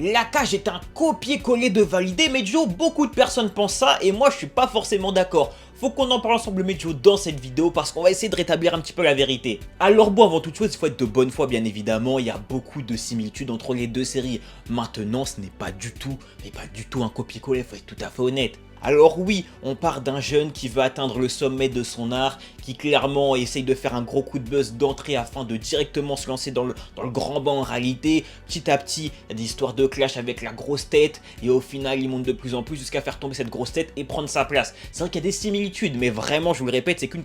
La cage est un copier-coller de Validé, Medjo, beaucoup de personnes pensent ça et moi je suis pas forcément d'accord. Faut qu'on en parle ensemble Medjo dans cette vidéo parce qu'on va essayer de rétablir un petit peu la vérité. Alors bon, avant toute chose, il faut être de bonne foi bien évidemment, il y a beaucoup de similitudes entre les deux séries. Maintenant ce n'est pas du tout, mais pas du tout un copier-coller, faut être tout à fait honnête. Alors oui, on part d'un jeune qui veut atteindre le sommet de son art, qui clairement essaye de faire un gros coup de buzz d'entrée afin de directement se lancer dans le grand bain en réalité. Petit à petit, il y a des histoires de clash avec la grosse tête et au final il monte de plus en plus jusqu'à faire tomber cette grosse tête et prendre sa place. C'est vrai qu'il y a des similitudes, mais vraiment, je vous le répète, c'est qu'une...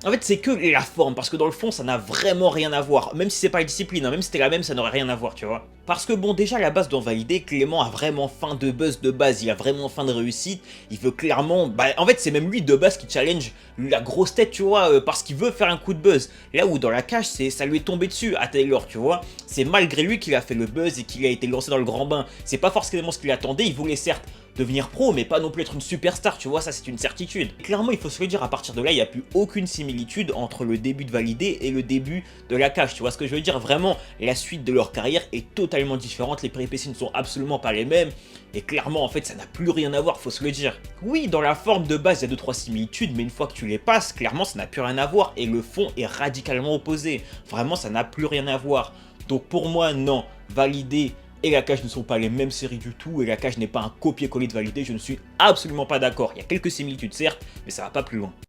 En fait, c'est que la forme, parce que dans le fond, ça n'a vraiment rien à voir. Même si c'est pas la discipline, hein, même si c'était la même, ça n'aurait rien à voir, tu vois. Parce que bon, déjà, la base dans Validé, Clément a vraiment faim de buzz de base, il a vraiment faim de réussite. Il veut clairement... Bah, en fait, c'est même lui de base qui challenge la grosse tête, tu vois, parce qu'il veut faire un coup de buzz. Là où dans la cage, ça lui est tombé dessus à Taylor, tu vois. C'est malgré lui qu'il a fait le buzz et qu'il a été lancé dans le grand bain. C'est pas forcément ce qu'il attendait, il voulait certes devenir pro, mais pas non plus être une superstar, tu vois, ça c'est une certitude. Clairement, il faut se le dire, à partir de là, il n'y a plus aucune similitude entre le début de Validé et le début de la cage, tu vois ce que je veux dire. Vraiment, la suite de leur carrière est totalement différente, les péripéties ne sont absolument pas les mêmes, et clairement, en fait, ça n'a plus rien à voir, faut se le dire. Oui, dans la forme de base, il y a 2-3 similitudes, mais une fois que tu les passes, clairement, ça n'a plus rien à voir, et le fond est radicalement opposé. Vraiment, ça n'a plus rien à voir. Donc pour moi, non, Validé et la cage ne sont pas les mêmes séries du tout, et la cage n'est pas un copier-coller de Validé, je ne suis absolument pas d'accord. Il y a quelques similitudes certes, mais ça va pas plus loin.